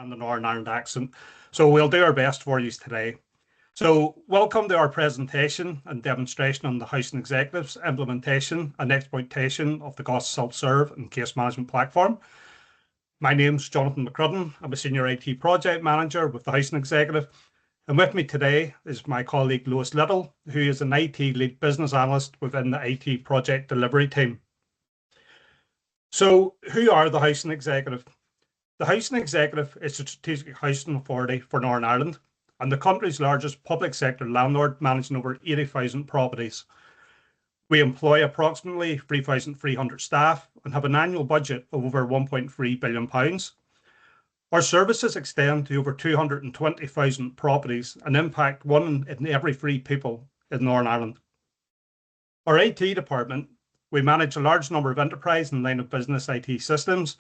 and the Northern Ireland accent. So we'll do our best for you today. So welcome to our presentation and demonstration on the Housing Executives implementation and exploitation of the GOSS self-serve and case management platform. My name's Jonathan McCrudden. I'm a Senior IT Project Manager with the Housing Executive. And with me today is my colleague Lewis Little, who is an IT Lead Business Analyst within the IT Project Delivery team. So who are the Housing Executive? The Housing Executive is the strategic housing authority for Northern Ireland and the country's largest public sector landlord, managing over 80,000 properties. We employ approximately 3,300 staff and have an annual budget of over £1.3 billion. Our services extend to over 220,000 properties and impact 1 in every 3 people in Northern Ireland. Our IT department, we manage a large number of enterprise and line of business IT systems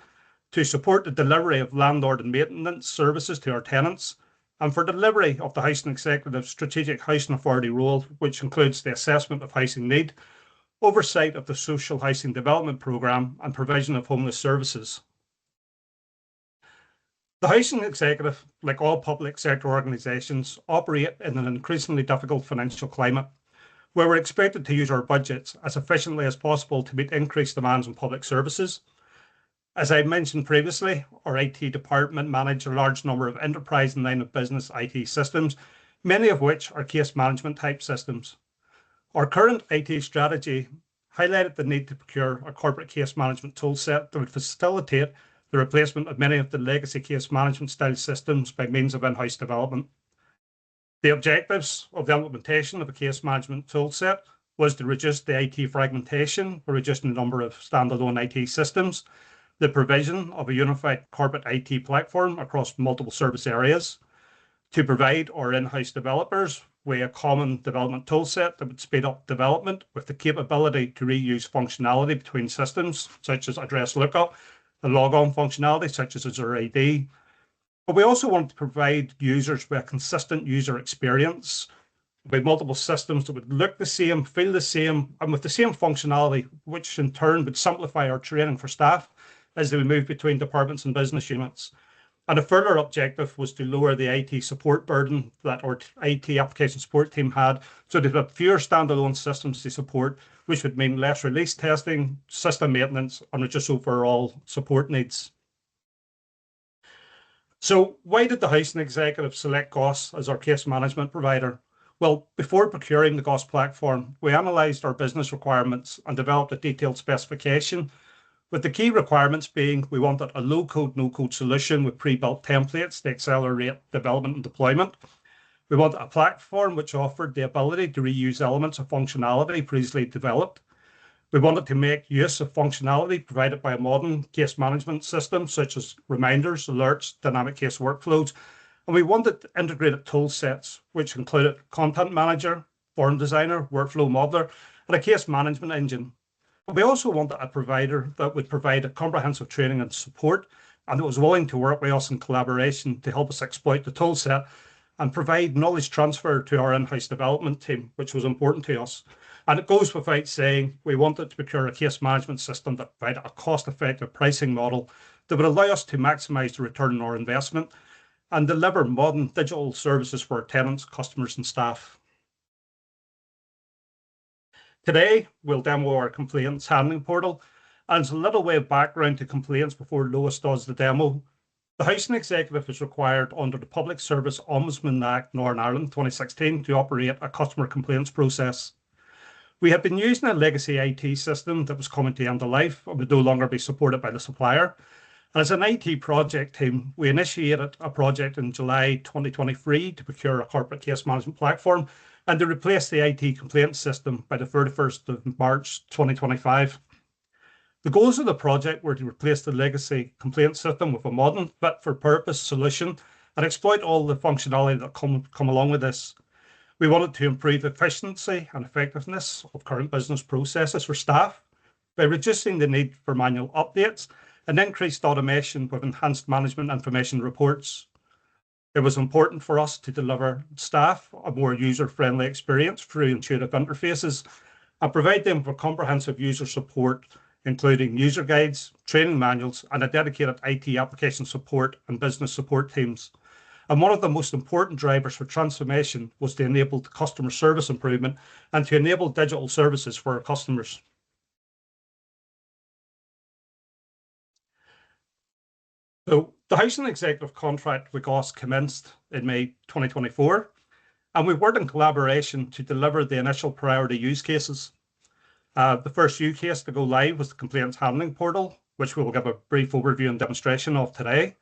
to support the delivery of landlord and maintenance services to our tenants, and for delivery of the Housing Executive Strategic Housing Authority role, which includes the assessment of housing need, oversight of the Social Housing Development Programme, and provision of homeless services. The Housing Executive, like all public sector organisations, operate in an increasingly difficult financial climate, where we're expected to use our budgets as efficiently as possible to meet increased demands on public services. As I mentioned previously, our IT department manages a large number of enterprise and line of business IT systems, many of which are case management type systems. Our current IT strategy highlighted the need to procure a corporate case management toolset that would facilitate the replacement of many of the legacy case management style systems by means of in-house development. The objectives of the implementation of a case management toolset was to reduce the IT fragmentation by reducing the number of standalone IT systems, the provision of a unified corporate IT platform across multiple service areas, to provide our in-house developers with a common development toolset that would speed up development with the capability to reuse functionality between systems, such as address lookup, the log-on functionality, such as Azure AD. But we also want to provide users with a consistent user experience with multiple systems that would look the same, feel the same, and with the same functionality, which in turn would simplify our training for staff as they move between departments and business units. And a further objective was to lower the IT support burden that our IT application support team had, so they have fewer standalone systems to support, which would mean less release testing, system maintenance, and just overall support needs. So why did the Housing Executive select GOSS as our case management provider? Well, before procuring the GOSS platform, we analysed our business requirements and developed a detailed specification, with the key requirements being we wanted a low-code, no-code solution with pre-built templates to accelerate development and deployment. We wanted a platform which offered the ability to reuse elements of functionality previously developed. We wanted to make use of functionality provided by a modern case management system, such as reminders, alerts, dynamic case workflows. And we wanted integrated tool sets, which included content manager, form designer, workflow modeler, and a case management engine. We also wanted a provider that would provide a comprehensive training and support, and that was willing to work with us in collaboration to help us exploit the toolset and provide knowledge transfer to our in-house development team, which was important to us. And it goes without saying, we wanted to procure a case management system that provided a cost-effective pricing model that would allow us to maximise the return on our investment and deliver modern digital services for our tenants, customers, and staff. Today, we'll demo our complaints handling portal, and it's a little way of background to complaints before Lewis does the demo. The Housing Executive is required under the Public Service Ombudsman Act Northern Ireland 2016 to operate a customer complaints process. We had been using a legacy IT system that was coming to end of life and would no longer be supported by the supplier. And as an IT project team, we initiated a project in July 2023 to procure a corporate case management platform and to replace the IT complaint system by the 31st of March 2025. The goals of the project were to replace the legacy complaint system with a modern, fit-for-purpose solution and exploit all the functionality that come along with this. We wanted to improve efficiency and effectiveness of current business processes for staff by reducing the need for manual updates and increased automation with enhanced management information reports. It was important for us to deliver staff a more user-friendly experience through intuitive interfaces and provide them with comprehensive user support including user guides, training manuals, and a dedicated IT application support and business support teams. And one of the most important drivers for transformation was to enable the customer service improvement and to enable digital services for our customers. So the Housing Executive contract with GOSS commenced in May 2024, and we worked in collaboration to deliver the initial priority use cases. The first use case to go live was the complaints handling portal, which we will give a brief overview and demonstration of today.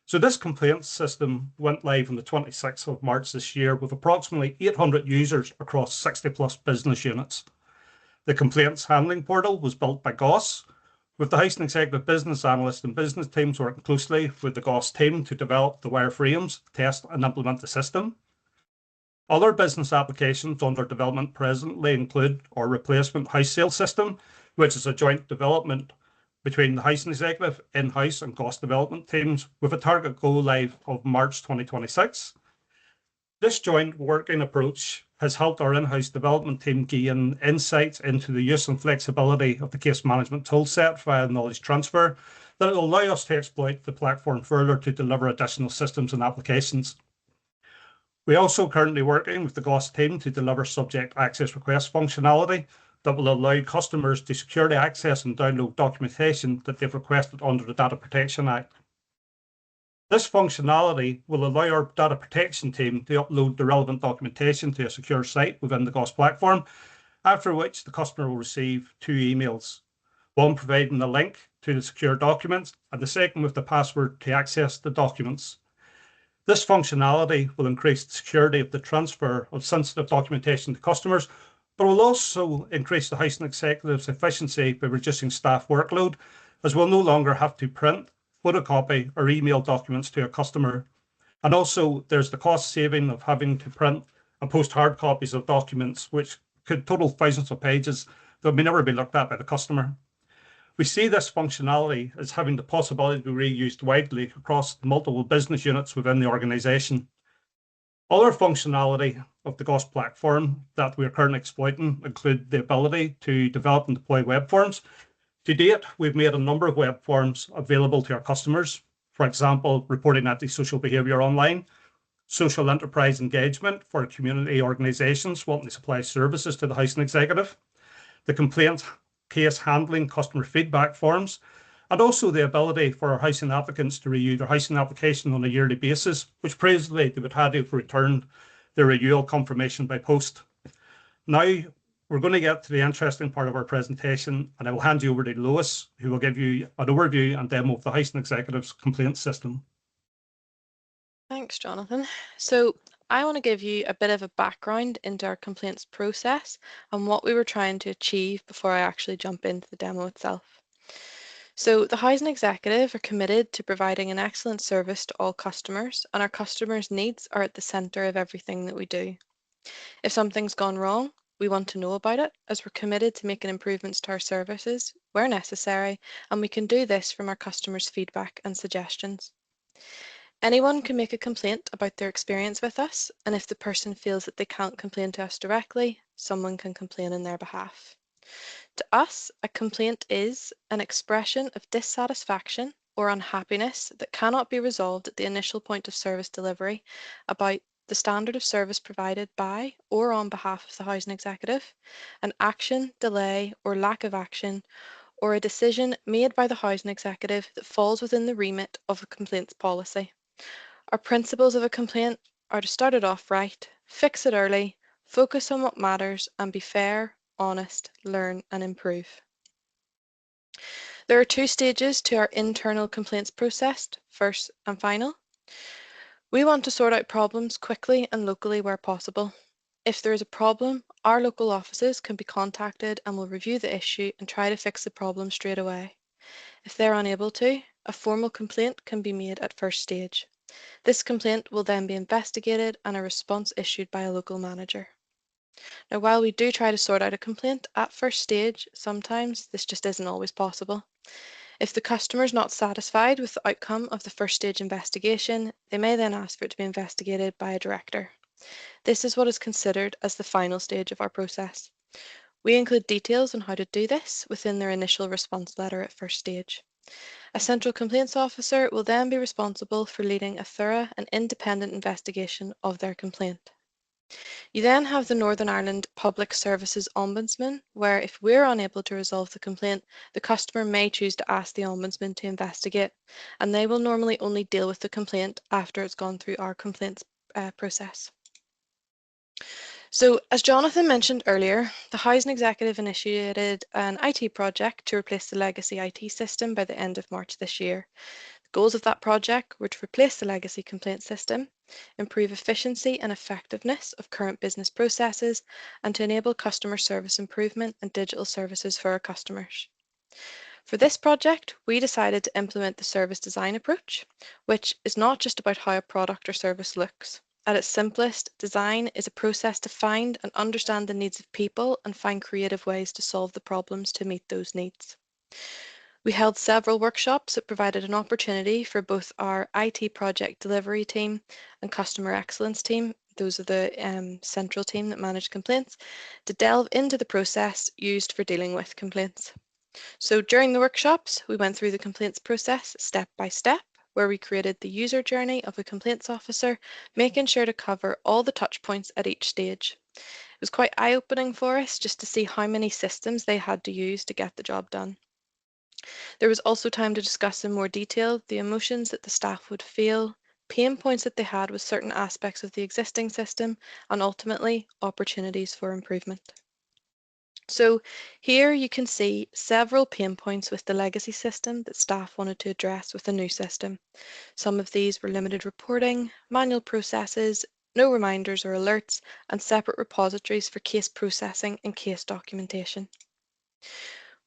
So this complaints system went live on the 26th of March this year with approximately 800 users across 60 plus business units. The complaints handling portal was built by GOSS, with the Housing Executive business analyst and business teams working closely with the GOSS team to develop the wireframes, test and implement the system. Other business applications under development presently include our replacement house sale system, which is a joint development between the Housing Executive, in-house and GOSS development teams with a target go live of March 2026. This joint working approach has helped our in-house development team gain insights into the use and flexibility of the case management toolset via knowledge transfer that will allow us to exploit the platform further to deliver additional systems and applications. We also currently working with the GOSS team to deliver subject access request functionality that will allow customers to securely access and download documentation that they've requested under the Data Protection Act. This functionality will allow our data protection team to upload the relevant documentation to a secure site within the GOSS platform, after which the customer will receive two emails, one providing the link to the secure documents and the second with the password to access the documents. This functionality will increase the security of the transfer of sensitive documentation to customers, but will also increase the Housing Executive's efficiency by reducing staff workload, as we'll no longer have to print, photocopy, or email documents to a customer. And also, there's the cost saving of having to print and post hard copies of documents, which could total thousands of pages that may never be looked at by the customer. We see this functionality as having the possibility to be reused widely across multiple business units within the organization. Other functionality of the GOSS platform that we are currently exploiting include the ability to develop and deploy web forms. To date, we've made a number of web forms available to our customers. For example, reporting anti-social behaviour online, social enterprise engagement for community organisations wanting to supply services to the Housing Executive, the complaints case handling customer feedback forms, and also the ability for our housing applicants to review their housing application on a yearly basis, which previously they would have to return their renewal confirmation by post. Now, we're going to get to the interesting part of our presentation, and I will hand you over to Lois, who will give you an overview and demo of the Housing Executive's complaints system. Thanks, Jonathan. So I want to give you a bit of a background into our complaints process and what we were trying to achieve before I actually jump into the demo itself. So the Housing Executive are committed to providing an excellent service to all customers, and our customers' needs are at the centre of everything that we do. If something's gone wrong, we want to know about it, as we're committed to making improvements to our services where necessary, and we can do this from our customers' feedback and suggestions. Anyone can make a complaint about their experience with us, and if the person feels that they can't complain to us directly, someone can complain on their behalf. To us, a complaint is an expression of dissatisfaction or unhappiness that cannot be resolved at the initial point of service delivery about the standard of service provided by or on behalf of the Housing Executive, an action, delay, or lack of action, or a decision made by the Housing Executive that falls within the remit of a complaints policy. Our principles of a complaint are to start it off right, fix it early, focus on what matters, and be fair, honest, learn, and improve. There are two stages to our internal complaints process, first and final. We want to sort out problems quickly and locally where possible. If there is a problem, our local offices can be contacted and will review the issue and try to fix the problem straight away. If they're unable to, a formal complaint can be made at first stage. This complaint will then be investigated and a response issued by a local manager. Now, while we do try to sort out a complaint at first stage, sometimes this just isn't always possible. If the customer is not satisfied with the outcome of the first stage investigation, they may then ask for it to be investigated by a director. This is what is considered as the final stage of our process. We include details on how to do this within their initial response letter at first stage. A central complaints officer will then be responsible for leading a thorough and independent investigation of their complaint. You then have the Northern Ireland Public Services Ombudsman, where if we're unable to resolve the complaint, the customer may choose to ask the Ombudsman to investigate, and they will normally only deal with the complaint after it's gone through our complaints process. So, as Jonathan mentioned earlier, the Housing Executive initiated an IT project to replace the legacy IT system by the end of March this year. The goals of that project were to replace the legacy complaint system, improve efficiency and effectiveness of current business processes, and to enable customer service improvement and digital services for our customers. For this project, we decided to implement the service design approach, which is not just about how a product or service looks. At its simplest, design is a process to find and understand the needs of people and find creative ways to solve the problems to meet those needs. We held several workshops that provided an opportunity for both our IT project delivery team and customer excellence team, those are the central team that manage complaints, to delve into the process used for dealing with complaints. So during the workshops, we went through the complaints process step by step, where we created the user journey of a complaints officer, making sure to cover all the touch points at each stage. It was quite eye-opening for us just to see how many systems they had to use to get the job done. There was also time to discuss in more detail the emotions that the staff would feel, pain points that they had with certain aspects of the existing system, and ultimately opportunities for improvement. So here you can see several pain points with the legacy system that staff wanted to address with the new system. Some of these were limited reporting, manual processes, no reminders or alerts, and separate repositories for case processing and case documentation.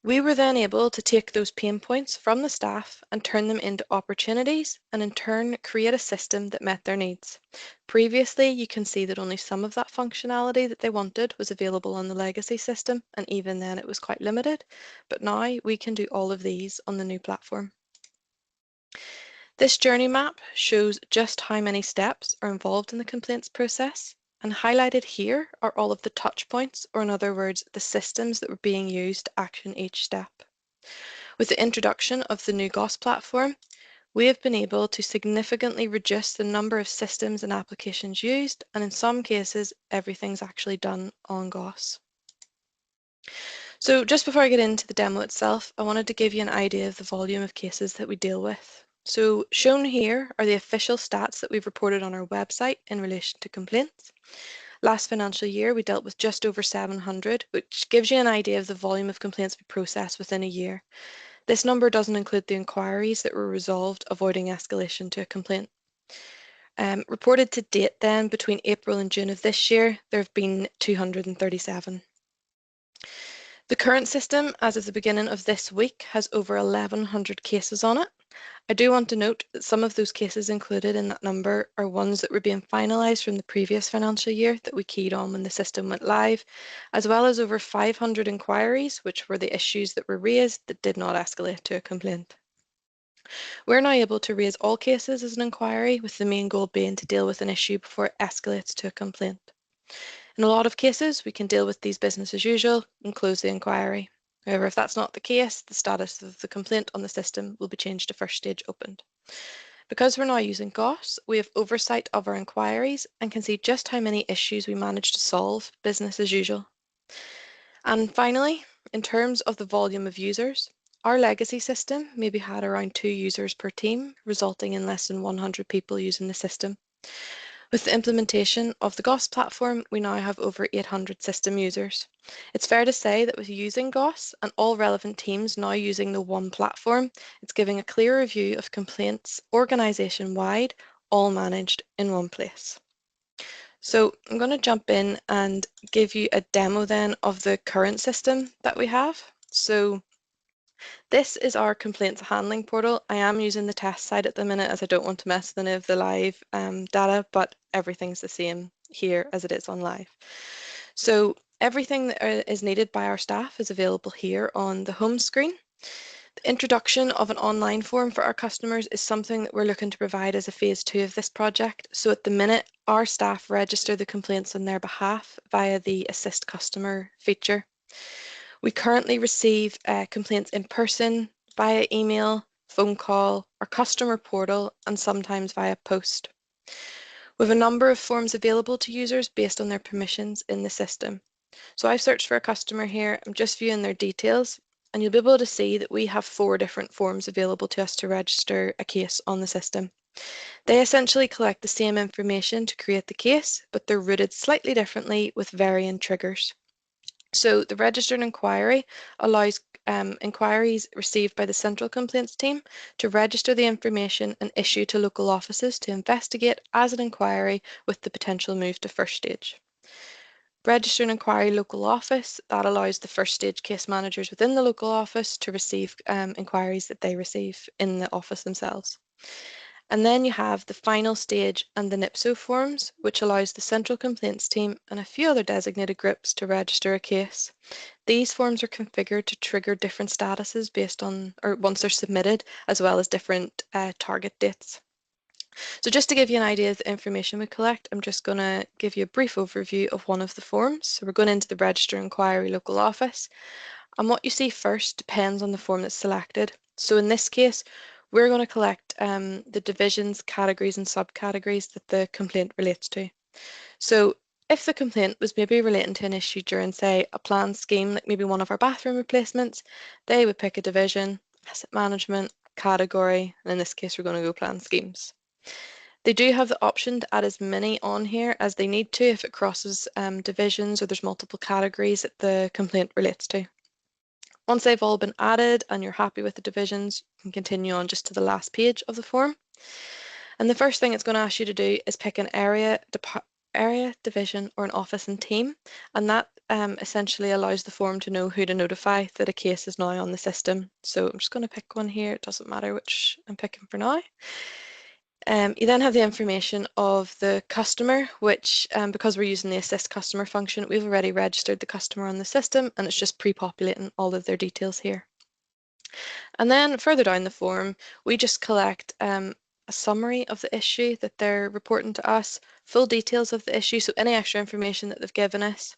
We were then able to take those pain points from the staff and turn them into opportunities and in turn create a system that met their needs. Previously, you can see that only some of that functionality that they wanted was available on the legacy system, and even then it was quite limited, but now we can do all of these on the new platform. This journey map shows just how many steps are involved in the complaints process, and highlighted here are all of the touch points, or in other words, the systems that were being used to action each step. With the introduction of the new GOSS platform, we have been able to significantly reduce the number of systems and applications used, and in some cases, everything's actually done on GOSS. So just before I get into the demo itself, I wanted to give you an idea of the volume of cases that we deal with. So shown here are the official stats that we've reported on our website in relation to complaints. Last financial year, we dealt with just over 700, which gives you an idea of the volume of complaints we processed within a year. This number doesn't include the inquiries that were resolved, avoiding escalation to a complaint. Reported to date then, between April and June of this year, there have been 237. The current system, as of the beginning of this week, has over 1,100 cases on it. I do want to note that some of those cases included in that number are ones that were being finalised from the previous financial year that we keyed on when the system went live, as well as over 500 inquiries, which were the issues that were raised that did not escalate to a complaint. We're now able to raise all cases as an inquiry, with the main goal being to deal with an issue before it escalates to a complaint. In a lot of cases, we can deal with these business as usual and close the inquiry. However, if that's not the case, the status of the complaint on the system will be changed to first stage opened. Because we're now using GOSS, we have oversight of our inquiries and can see just how many issues we managed to solve business as usual. And finally, in terms of the volume of users, our legacy system maybe had around 2 users per team, resulting in less than 100 people using the system. With the implementation of the GOSS platform, we now have over 800 system users. It's fair to say that with using GOSS and all relevant teams now using the one platform, it's giving a clearer view of complaints organisation-wide, all managed in one place. So I'm going to jump in and give you a demo then of the current system that we have. So this is our complaints handling portal. I am using the test site at the minute as I don't want to mess with any of the live data, but everything's the same here as it is on live. So everything that is needed by our staff is available here on the home screen. The introduction of an online form for our customers is something that we're looking to provide as a phase 2 of this project. So at the minute, our staff register the complaints on their behalf via the Assist Customer feature We currently receive complaints in person, via email, phone call, our customer portal, and sometimes via post. We have a number of forms available to users based on their permissions in the system. So I've searched for a customer here, I'm just viewing their details, and you'll be able to see that we have 4 different forms available to us to register a case on the system. They essentially collect the same information to create the case, but they're routed slightly differently with varying triggers. So the registered inquiry allows inquiries received by the central complaints team to register the information and issue to local offices to investigate as an inquiry with the potential move to first stage. Register an inquiry local office, that allows the first stage case managers within the local office to receive inquiries that they receive in the office themselves. And then you have the final stage and the NIPSO forms, which allows the central complaints team and a few other designated groups to register a case. These forms are configured to trigger different statuses based on, or once they're submitted, as well as different target dates. So just to give you an idea of the information we collect, I'm just going to give you a brief overview of one of the forms. So we're going into the Register Inquiry local office, and what you see first depends on the form that's selected. So in this case, we're going to collect the divisions, categories and subcategories that the complaint relates to. So if the complaint was maybe relating to an issue during, say, a planned scheme, like maybe one of our bathroom replacements, they would pick a division, asset management, category, and in this case, we're going to go planned schemes. They do have the option to add as many on here as they need to if it crosses divisions or there's multiple categories that the complaint relates to. Once they've all been added and you're happy with the divisions, you can continue on just to the last page of the form. And the first thing it's going to ask you to do is pick an area, division, or an office and team. And that essentially allows the form to know who to notify that a case is now on the system. So I'm just going to pick one here. It doesn't matter which I'm picking for now. You then have the information of the customer, which because we're using the assist customer function, we've already registered the customer on the system and it's just pre-populating all of their details here. And then further down the form, we just collect a summary of the issue that they're reporting to us, full details of the issue, so any extra information that they've given us.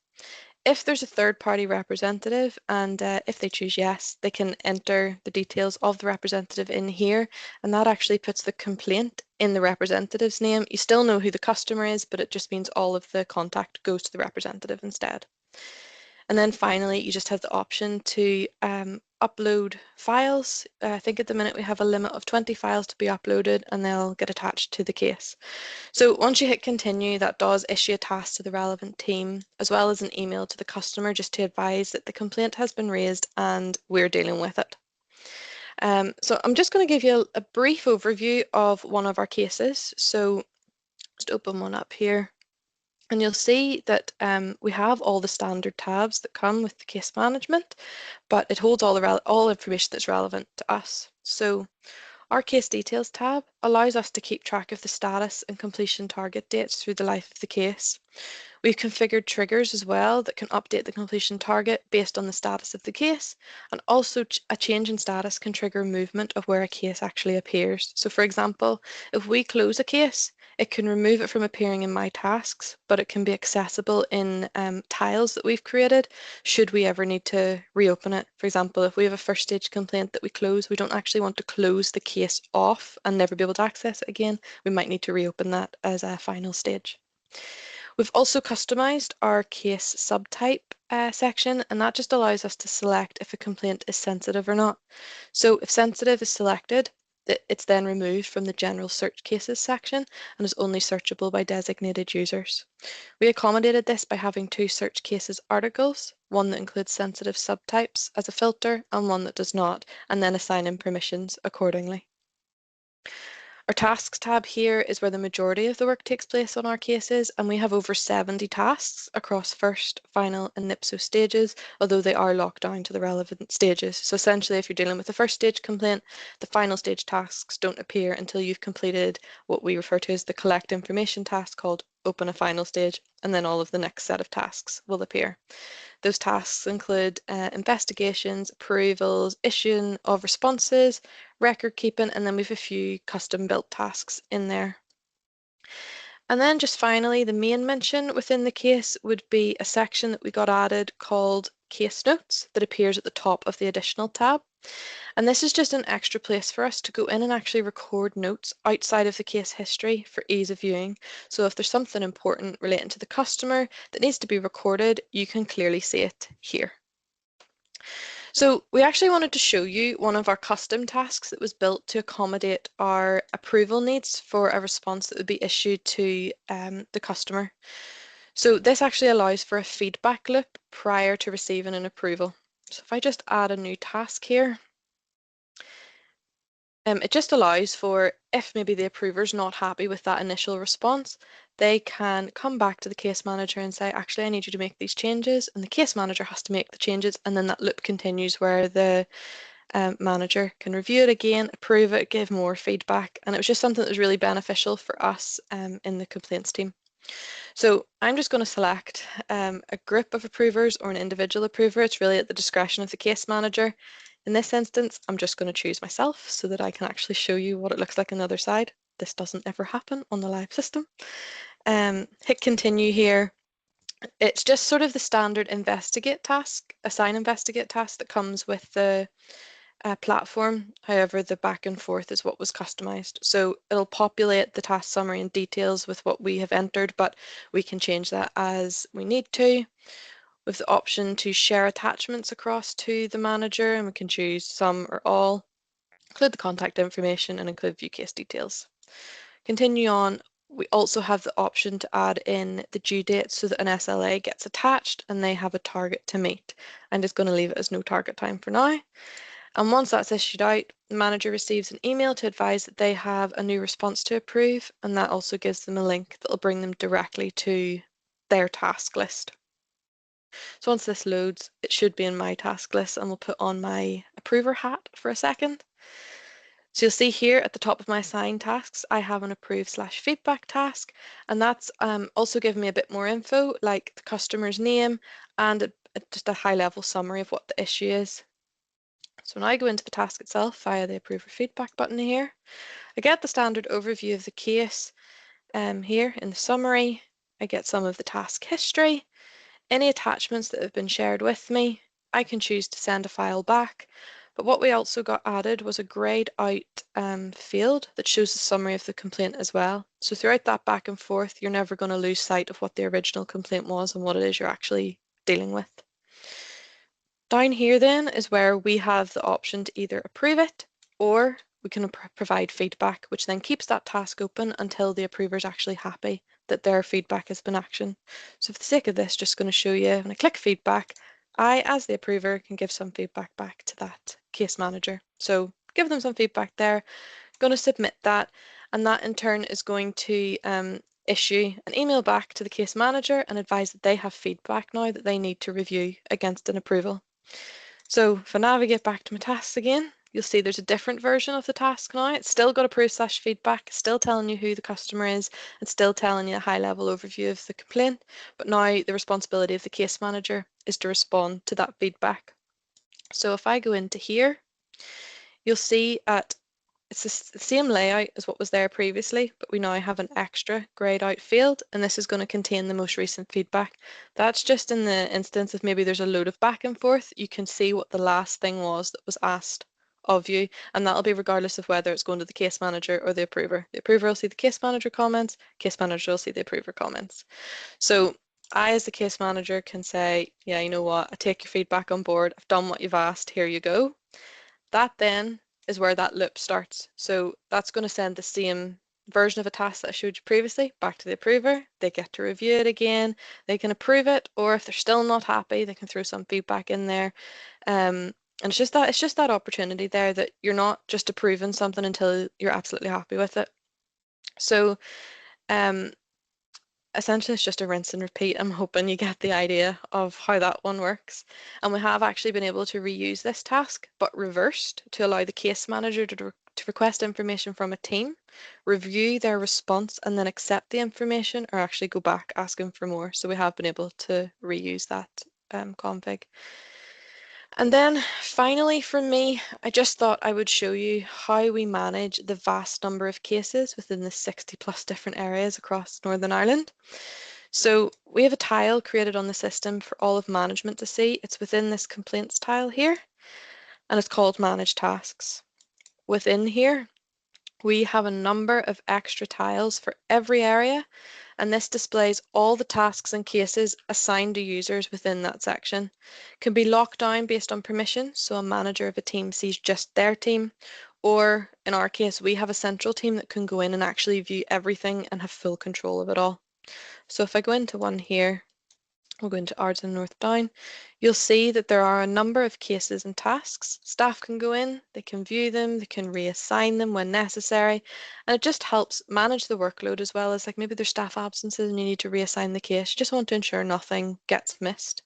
If there's a third-party representative and if they choose yes, they can enter the details of the representative in here, and that actually puts the complaint in the representative's name. You still know who the customer is, but it just means all of the contact goes to the representative instead. And then finally, you just have the option to upload files. I think at the minute we have a limit of 20 files to be uploaded and they'll get attached to the case. So once you hit continue, that does issue a task to the relevant team, as well as an email to the customer just to advise that the complaint has been raised and we're dealing with it. So I'm just going to give you a brief overview of one of our cases. So just open one up here. And you'll see that we have all the standard tabs that come with the case management, but it holds all information that's relevant to us. So our case details tab allows us to keep track of the status and completion target dates through the life of the case. We've configured triggers as well that can update the completion target based on the status of the case, and also a change in status can trigger movement of where a case actually appears. So for example, if we close a case, it can remove it from appearing in my tasks, but it can be accessible in tiles that we've created should we ever need to reopen it. For example, if we have a first stage complaint that we close, we don't actually want to close the case off and never be able to access it again. We might need to reopen that as a final stage. We've also customized our case subtype section, and that just allows us to select if a complaint is sensitive or not. So if sensitive is selected, it's then removed from the general search cases section and is only searchable by designated users. We accommodated this by having 2 search cases articles, one that includes sensitive subtypes as a filter and one that does not, and then assigning permissions accordingly. Our tasks tab here is where the majority of the work takes place on our cases, and we have over 70 tasks across first, final and NIPSO stages, although they are locked down to the relevant stages. So essentially, if you're dealing with the first stage complaint, the final stage tasks don't appear until you've completed what we refer to as the collect information task called open a final stage, and then all of the next set of tasks will appear. Those tasks include investigations, approvals, issuing of responses, record keeping, and then we have a few custom built tasks in there. And then just finally, the main mention within the case would be a section that we got added called case notes that appears at the top of the additional tab. And this is just an extra place for us to go in and actually record notes outside of the case history for ease of viewing. So if there's something important relating to the customer that needs to be recorded, you can clearly see it here. So we actually wanted to show you one of our custom tasks that was built to accommodate our approval needs for a response that would be issued to the customer. So this actually allows for a feedback loop prior to receiving an approval. So if I just add a new task here, it just allows for, if maybe the approver's not happy with that initial response, they can come back to the case manager and say, actually, I need you to make these changes, and the case manager has to make the changes, and then that loop continues where the manager can review it again, approve it, give more feedback, and it was just something that was really beneficial for us in the complaints team. So I'm just going to select a group of approvers or an individual approver. It's really at the discretion of the case manager. In this instance, I'm just going to choose myself so that I can actually show you what it looks like on the other side. This doesn't ever happen on the live system. Hit continue here. It's just sort of the standard investigate task, assign investigate task that comes with the platform. However, the back and forth is what was customized. So it'll populate the task summary and details with what we have entered, but we can change that as we need to. With the option to share attachments across to the manager, and we can choose some or all, include the contact information, and include view case details. Continue on. We also have the option to add in the due date so that an SLA gets attached and they have a target to meet. I'm just going to leave it as no target time for now. And once that's issued out, the manager receives an email to advise that they have a new response to approve, and that also gives them a link that will bring them directly to their task list. So once this loads, it should be in my task list, and we'll put on my approver hat for a second. So you'll see here at the top of my assigned tasks, I have an approve/feedback task, and that's also giving me a bit more info, like the customer's name and just a high-level summary of what the issue is. So when I go into the task itself via the approver feedback button here, I get the standard overview of the case here in the summary. I get some of the task history, any attachments that have been shared with me. I can choose to send a file back, but what we also got added was a grayed out field that shows the summary of the complaint as well. So throughout that back and forth, you're never going to lose sight of what the original complaint was and what it is you're actually dealing with. Down here then is where we have the option to either approve it or we can provide feedback, which then keeps that task open until the approver is actually happy that their feedback has been actioned. So for the sake of this, just going to show you when I click feedback, I, as the approver, can give some feedback back to that case manager. So give them some feedback there, going to submit that, and that in turn is going to issue an email back to the case manager and advise that they have feedback now that they need to review against an approval. So if I navigate back to my tasks again, you'll see there's a different version of the task now. It's still got approve/feedback, still telling you who the customer is, and still telling you a high-level overview of the complaint. But now the responsibility of the case manager is to respond to that feedback. So if I go into here, you'll see it's the same layout as what was there previously, but we now have an extra grayed out field, and this is going to contain the most recent feedback. That's just in the instance if maybe there's a load of back and forth, you can see what the last thing was that was asked of you, and that'll be regardless of whether it's going to the case manager or the approver. The approver will see the case manager comments, case manager will see the approver comments. So I, as the case manager, can say, yeah, you know what, I take your feedback on board, I've done what you've asked, here you go. That then is where that loop starts. So that's going to send the same version of a task that I showed you previously back to the approver. They get to review it again. They can approve it, or if they're still not happy, they can throw some feedback in there. And it's just that opportunity there that you're not just approving something until you're absolutely happy with it. So essentially it's just a rinse and repeat. I'm hoping you get the idea of how that one works. And we have actually been able to reuse this task, but reversed, to allow the case manager to request information from a team, review their response, and then accept the information, or actually go back asking for more. So we have been able to reuse that config. And then finally from me, I just thought I would show you how we manage the vast number of cases within the 60+ different areas across Northern Ireland. So we have a tile created on the system for all of management to see. It's within this complaints tile here, and it's called Manage Tasks. Within here, we have a number of extra tiles for every area, and this displays all the tasks and cases assigned to users within that section. It can be locked down based on permission, so a manager of a team sees just their team, or in our case, we have a central team that can go in and actually view everything and have full control of it all. So if I go into one here, we'll go into Ardson North Down, you'll see that there are a number of cases and tasks. Staff can go in, they can view them, they can reassign them when necessary, and it just helps manage the workload as well as like maybe there's staff absences and you need to reassign the case. You just want to ensure nothing gets missed.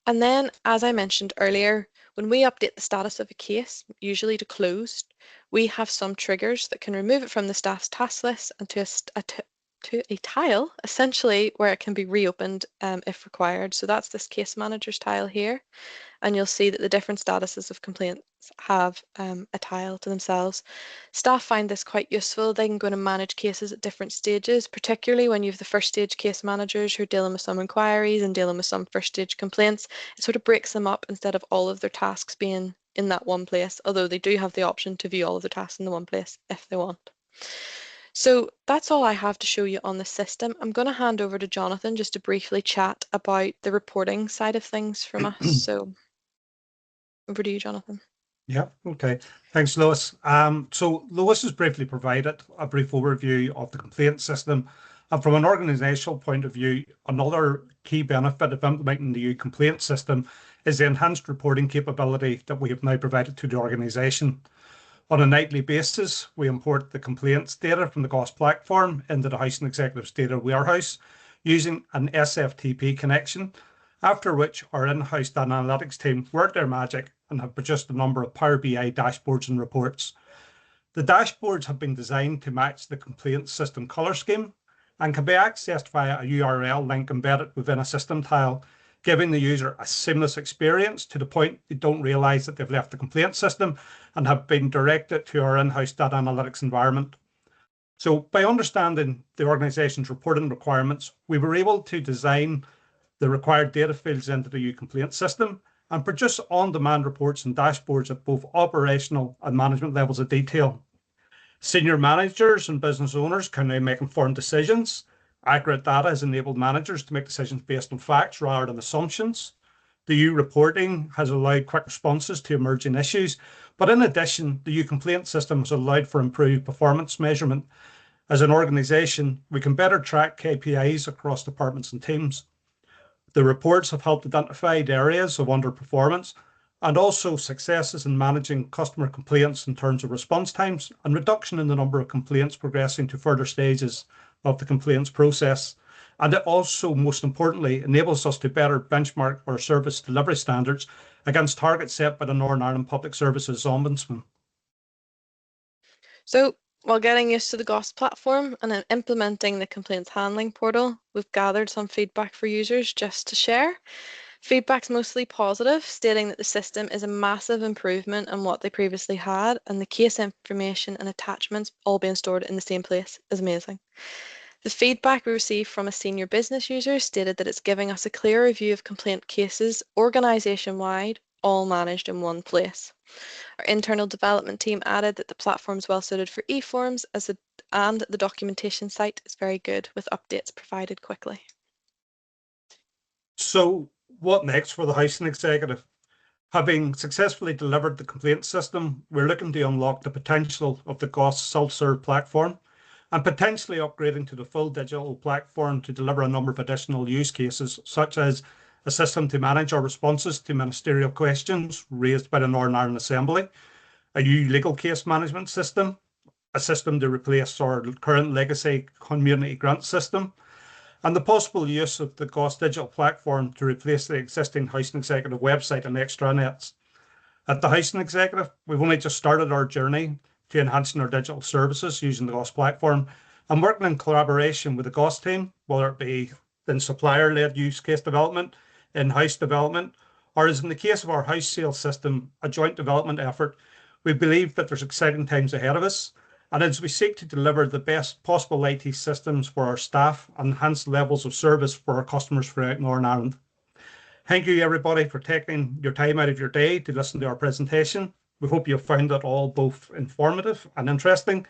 And then, as I mentioned earlier, when we update the status of a case, usually to closed, we have some triggers that can remove it from the staff's task list and to a tile, essentially, where it can be reopened if required. So that's this case manager's tile here. And you'll see that the different statuses of complaints have a tile to themselves. Staff find this quite useful. They can go in and manage cases at different stages, particularly when you have the first stage case managers who are dealing with some inquiries and dealing with some first stage complaints. It sort of breaks them up instead of all of their tasks being in that one place, although they do have the option to view all of their tasks in the one place if they want. So that's all I have to show you on the system. I'm going to hand over to Jonathan just to briefly chat about the reporting side of things from us. So over to you, Jonathan. Yeah, okay. Thanks, Lois. So Lois has briefly provided a brief overview of the complaint system. And from an organizational point of view, another key benefit of implementing the new complaint system is the enhanced reporting capability that we have now provided to the organization. On a nightly basis, we import the complaints data from the GOSS platform into the Housing Executive's data warehouse using an SFTP connection, after which our in-house data analytics team work their magic and have produced a number of Power BI dashboards and reports. The dashboards have been designed to match the complaints system color scheme and can be accessed via a URL link embedded within a system tile, giving the user a seamless experience to the point they don't realize that they've left the complaint system and have been directed to our in-house data analytics environment. So by understanding the organization's reporting requirements, we were able to design the required data fields into the new complaint system and produce on-demand reports and dashboards at both operational and management levels of detail. Senior managers and business owners can now make informed decisions. Accurate data has enabled managers to make decisions based on facts rather than assumptions. The new reporting has allowed quick responses to emerging issues, but in addition, the new complaint system has allowed for improved performance measurement. As an organization, we can better track KPIs across departments and teams. The reports have helped identify areas of underperformance and also successes in managing customer complaints in terms of response times and reduction in the number of complaints progressing to further stages of the complaints process. And it also, most importantly, enables us to better benchmark our service delivery standards against targets set by the Northern Ireland Public Services Ombudsman. So while getting used to the GOSS platform and then implementing the complaints handling portal, we've gathered some feedback for users just to share. Feedback's mostly positive, stating that the system is a massive improvement on what they previously had, and the case information and attachments all being stored in the same place is amazing. The feedback we received from a senior business user stated that it's giving us a clearer view of complaint cases organisation-wide, all managed in one place. Our internal development team added that the platform is well suited for e-forms and the documentation site is very good with updates provided quickly. So what next for the Housing Executive? Having successfully delivered the complaint system, we're looking to unlock the potential of the GOSS self-serve platform and potentially upgrading to the full digital platform to deliver a number of additional use cases, such as a system to manage our responses to ministerial questions raised by the Northern Ireland Assembly, a new legal case management system, a system to replace our current legacy community grant system, and the possible use of the GOSS digital platform to replace the existing Housing Executive website and extranets. At the Housing Executive, we've only just started our journey to enhancing our digital services using the GOSS platform and working in collaboration with the GOSS team, whether it be in supplier-led use case development, in-house development, or as in the case of our house sales system, a joint development effort. We believe that there's exciting times ahead of us, and as we seek to deliver the best possible IT systems for our staff and enhance levels of service for our customers throughout Northern Ireland. Thank you, everybody, for taking your time out of your day to listen to our presentation. We hope you found it all both informative and interesting.